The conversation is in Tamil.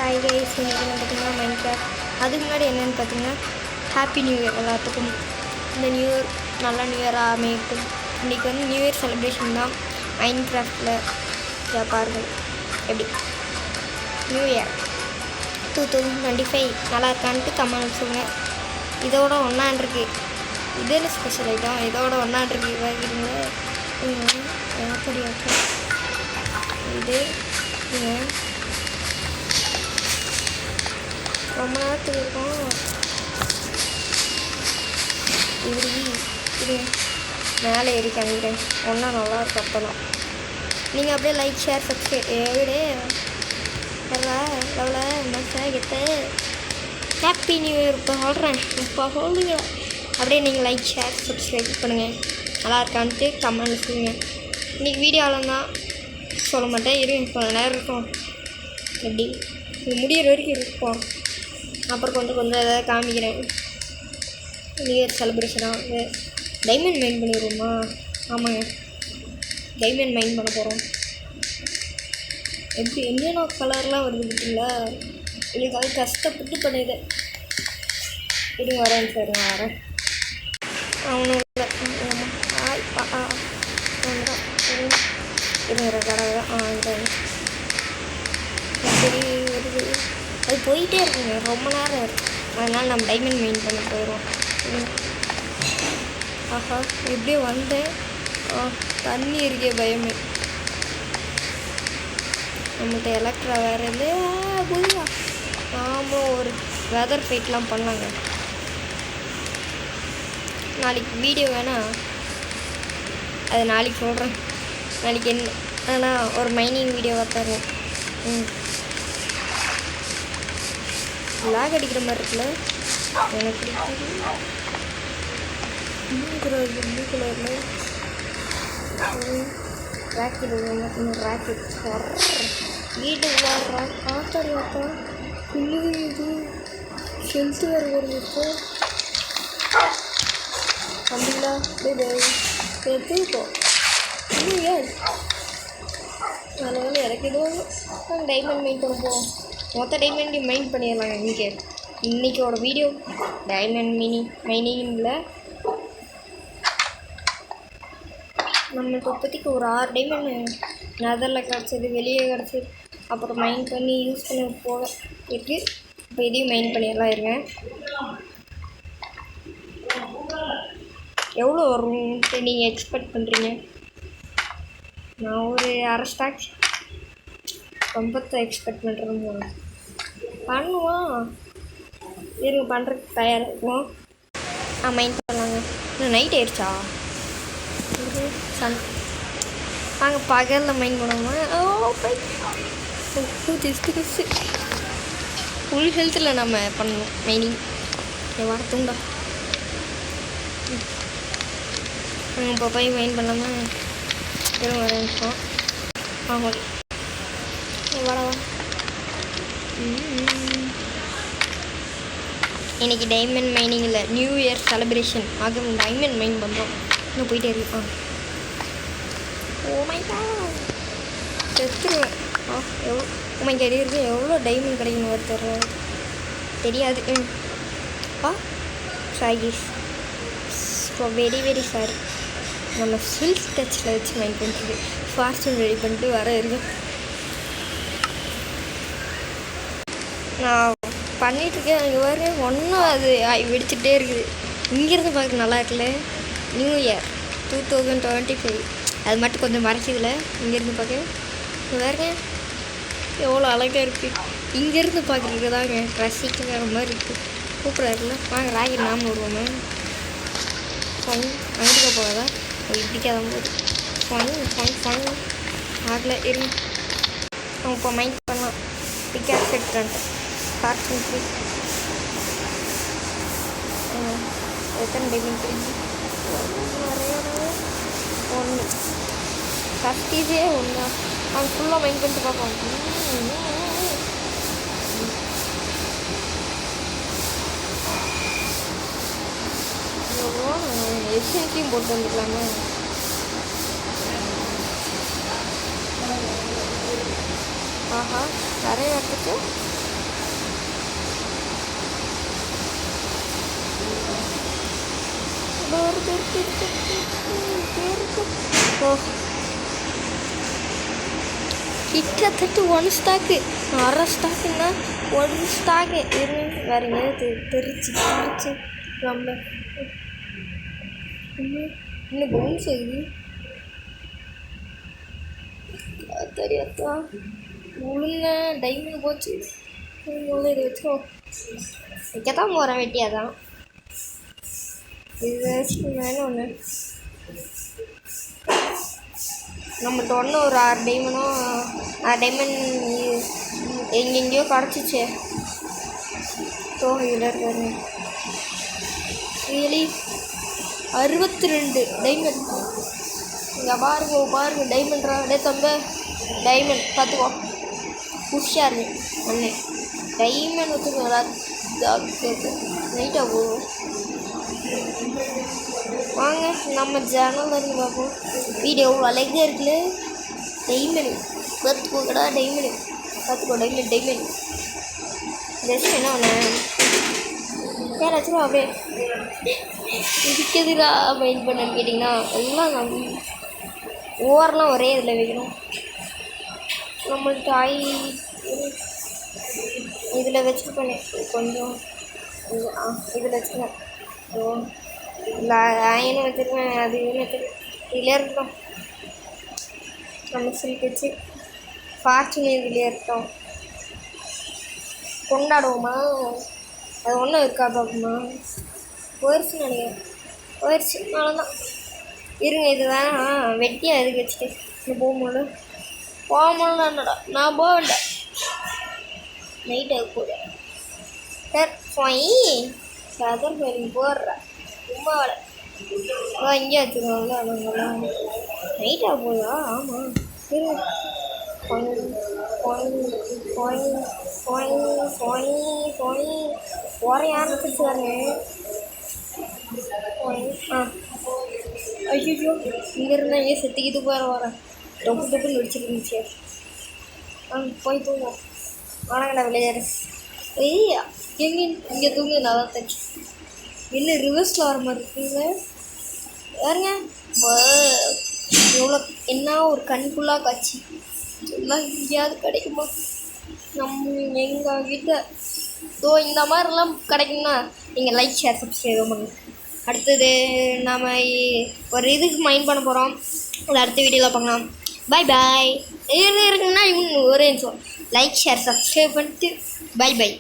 ஹாய் கைஸ், இன்றைக்கி பார்த்திங்கன்னா மைண்ட் கிராஃப்ட். அதுக்கு முன்னாடி என்னென்னு பார்த்தீங்கன்னா ஹாப்பி நியூ இயர் எல்லாத்துக்கும். இந்த நியூ இயர் நல்லா நியூ இயராக அமையட்டும். இன்றைக்கி வந்து நியூ இயர் செலிப்ரேஷன் தான் மைண்ட் கிராஃப்டில். பாருங்கள் எப்படி நியூ இயர் 2025 நல்லா இருக்கான்ட்டு கமெண்ட் சொல்லுங்கள். இதோட ஒன்றாண்டிருக்கு. இது என்ன ஸ்பெஷல் ஐட்டம்? இதோட ஒன்றாண்டிருக்கு வாங்கிடுங்க. இது ரொம்ப நேரத்துக்கு இருக்கும். இது மேலே ஏறி காமிக்கிறேன். ஒன்றா நல்லா இருக்கும். அப்போலாம் நீங்கள் அப்படியே லைக் ஷேர் சப்ஸ்கிரைப் எவிடே எவ்வளோ மசாகத்தை ஹாப்பி நியூ இயர் இப்போ சொல்லுங்க. அப்படியே நீங்கள் லைக் ஷேர் சப்ஸ்கிரைப் பண்ணுங்கள். நல்லா இருக்கான்ட்டு கமெண்ட் சொல்லுங்கள். இன்றைக்கி வீடியோவில் தான் சொல்ல மாட்டேன். கொஞ்சம் நேரம் இருக்கும். எப்படி இது முடிகிற வரைக்கும் இருக்கும். அப்புறம் கொஞ்சம் எதாவது காமிக்கிறேன். நியூ இயர் செலிப்ரேஷனாக வந்து டைமண்ட் மைன் பண்ணிடுவோமா? ஆமாங்க, டைமண்ட் மைன் பண்ண போகிறோம். எப்படி என்னென்ன கலர்லாம் வருது பார்த்தீங்களா? எனக்கு அது கஷ்டப்பட்டு பண்ணிது. இது வரேன் சார், நான் வரேன். அவனும் இல்லை. இருங்கிற கடை தான். சரி வருது. அது போயிட்டே இருக்குங்க, ரொம்ப நேரம் இருக்குது. அதனால் நம்ம டைமண்ட் மெயின் பண்ண போயிடுவோம். ஆஹா, எப்படியோ வந்தேன். தண்ணி இருக்கே பயமே. நம்மகிட்ட எலக்ட்ரா வேறு இல்லை. புரியா? ஆமாம், ஒரு வெதர் ஃபைட்லாம் பண்ணாங்க. நாளைக்கு வீடியோ வேணால் அது நாளைக்கு சொல்கிறேன். நாளைக்கு என்ன ஆனால் ஒரு மைனிங் வீடியோவாக தருவோம். லாக் அடிக்கிற மாதிரி இருக்குல்ல எனக்கு. ப்ளூ கலரில் ராக்கெட் ராக்கெட் வீட்டுக்கு வர்றா காத்தாடி வாக்கா புள்ளு. இது ஹெல்த்து வேறு வருது. இப்போ அப்படிங்களா? எடுத்துக்கோ. இல்லையா? நல்ல வேலை இறக்கிடுவாங்க. நாங்கள் டைமண்ட் மைன் பண்ண போவோம். மொத்த டைமண்ட் மைன் பண்ணிடலாங்க. இன்றைக்கோட வீடியோ டைமண்ட் மைனிங்கில் நம்மளுக்கு இப்போதைக்கு ஒரு 6 டைமண்ட் நெதரில் கிடச்சது, வெளியே கிடச்சது. அப்புறம் மைன் பண்ணி யூஸ் பண்ண போக இருக்குது. இப்போ இதையும் மைன் பண்ணிடலாம். இருங்க, எவ்வளோ வரும்ன்ட்டு நீங்கள் எக்ஸ்பெக்ட் பண்ணுறீங்க? நான் ஒரு அரை ஸ்டாக் ரொம்பத்தை எக்ஸ்பெக்ட் பண்ணுறேன்னு பண்ணுவோம். இருங்க, பண்ணுறதுக்கு தயாராக இருக்கும். மைண்ட் பண்ணலாங்க. இன்னும் நைட் ஆயிடுச்சா? நாங்கள் பகலில் மைண்ட் பண்ணுவோமா? ஃபுல் ஹெல்த்தில் நம்ம பண்ணணும் மைனிங். வரத்துண்டா இப்போ போய் மைண்ட் பண்ணலாமா? திரும்ப வர நிமிஷம். ஆமாம், வரவா. இன்றைக்கி டைமண்ட் மைனிங்கில் நியூ இயர் செலிப்ரேஷன் ஆக டைமண்ட் மைன் பண்ணுறோம். இன்னும் போயிட்டே இருக்கு. செத்துருவேன். உமைக்கு அடி இருக்கு. எவ்வளோ டைமண்ட் கிடைக்கணும் ஒருத்தர் தெரியாது. சாகிஸ் வெரி வெரி சாரி. நம்ம சில்க் டச்சில் வச்சு மைண்ட் பண்ணுறது. ஃபார்ச்சூன் ரெடி பண்ணிட்டு வர இருக்கும். நான் பண்ணிகிட்ருக்கேன். அங்கே வர ஒன்றும் அது வெடிச்சிட்டே இருக்குது. இங்கேருந்து பார்க்க நல்லா இருக்குல்ல. நியூ இயர் 2025 அது மட்டும் கொஞ்சம் மறைச்சதில்ல. இங்கேருந்து பார்க்க வேறுங்க எவ்வளோ அழகாக இருக்குது. இங்கேருந்து பார்க்குறதுக்கு தாங்க ரசிக்கிற மாதிரி இருக்குது. சூப்பராக இருக்குல்ல. வாங்க ராக்கெட் நாம விடுவோமே. அங்கிட்டு போகாதா? இப்படிக்காத போது ஆகல. இருந்து அவங்க இப்போ மைண்ட் பண்ணலாம். பிக்காக் செட் பண்ணிட்டேன். Parking free. எத்தனை டைமண்ட் தெரிஞ்சு? ஒன்று கஸ்டீஸே ஒன்றா. அவங்க ஃபுல்லாக மைண்ட் பண்ணிட்டு பார்ப்போம். எஸ்என்சியும் போட்டு வந்துக்கலாமே. ஆஹா, நிறைய இடத்துக்கு ஓ கிட்டத்தட்ட 1 ஸ்டாக்கு, அரை ஸ்டாக்குன்னா 1 ஸ்டாக்கு வேற எங்கேயாவது தெரிச்சு நம்ம இன்னும் பவுன்ஸ் ஆகுது தெரியாதா. உளுங்க டைமண்ட் போச்சு. இது வச்சுக்கோ வைக்கத்தான் போகிறேன் வெட்டியாதான். இது வச்சுட்டு மேலே ஒன்று நம்மகிட்ட ஒன்று ஒரு 6 டைமண்டும் 6 டைமண்ட் எங்கெங்கேயோ கிடச்சிச்சு. ஸோ இதில் இருக்காரு ரியலி 62 டைமண்ட். இங்கே பாருங்க டைமண்ட்ரா. டே தம்பி டைமண்ட் பார்த்துக்கோ உஷாரு அண்ணே. டைமண்ட் வச்சுக்கோங்களா நைட்டாக போகும். வாங்க நம்ம சேனலில் இருந்து பார்ப்போம். வீடியோ எவ்வளோ அழகாக இருக்குல்ல. டைமண்ட் பார்த்துக்கோங்கடா. பார்த்துக்கோ டைமண்ட் ஜஸ்ட் என்ன ஒன்று யாராச்சும் அப்படியே இதுக்கு எதுடா மைண்ட் பண்ணன்னு கேட்டிங்கன்னா எல்லாம் நம்ம ஓவரெலாம் ஒரே இதில் வைக்கணும். நம்மளுக்கு இதில் வச்சுருப்பேன் கொஞ்சம் இதில் வச்சுருக்கேன். இல்லை ஆயின்னு வச்சுருக்கேன். அது இதுன்னு வச்சுருக்கேன். இதிலே இருக்கட்டும். நம்ம சில்க் வச்சு ஃபார்ச்சூன் இதிலே இருக்கட்டும். கொண்டாடுவோமா? அது ஒன்றும் இருக்கா பார்ப்போமா? போயிடுச்சுன்னு நினைக்கிறேன். போயிடுச்சு அவ்வளோதான். இருங்க இதுதான் வெட்டியாக எதுக்கு வச்சுட்டு இன்னும் போகும்போதுடா நான் போக வேண்டாம். நைட்டாக கூட சார் போய் சதர் ஃபைலிங் போடுறேன். சும்மா இங்கே வச்சுருவாங்கள அவங்களாம் நைட்டாக போதா? ஆமாம் சரி. போகிற ஆரம்பிச்சிருக்காங்க. ஐயோ இங்கே இருந்தால் இங்கே செத்துக்கிட்டு வரேன். டொப்புன்னு நடிச்சிருந்துச்சு. போய் தூங்குவோம். வணங்கடா விளையாடுஸ். ஐயா இங்கே தூங்கு நல்லா தச்சு. என்ன ரிவர்ஸில் வர மாதிரி இருக்குங்க பாருங்க. எவ்வளோ என்ன ஒரு கண்குள்ளாக காட்சி. எல்லாம் எங்கேயாவது கிடைக்குமா? எங்கள் கிட்ட இந்த மாதிரிலாம் கிடைக்கும்னா நீங்கள் லைக் ஷேர் சப்ஸ்கிரைப் பண்ணுங்க. அடுத்தது நாம் ஒரு இதுக்கு மைண்ட் பண்ண போகிறோம். அது அடுத்த வீடியோவில் பார்க்கலாம். பாய் இருக்குன்னா இன்னும் ஒரே நிமிஷம் லைக் ஷேர் சப்ஸ்கிரைப் பண்ணிட்டு பாய்.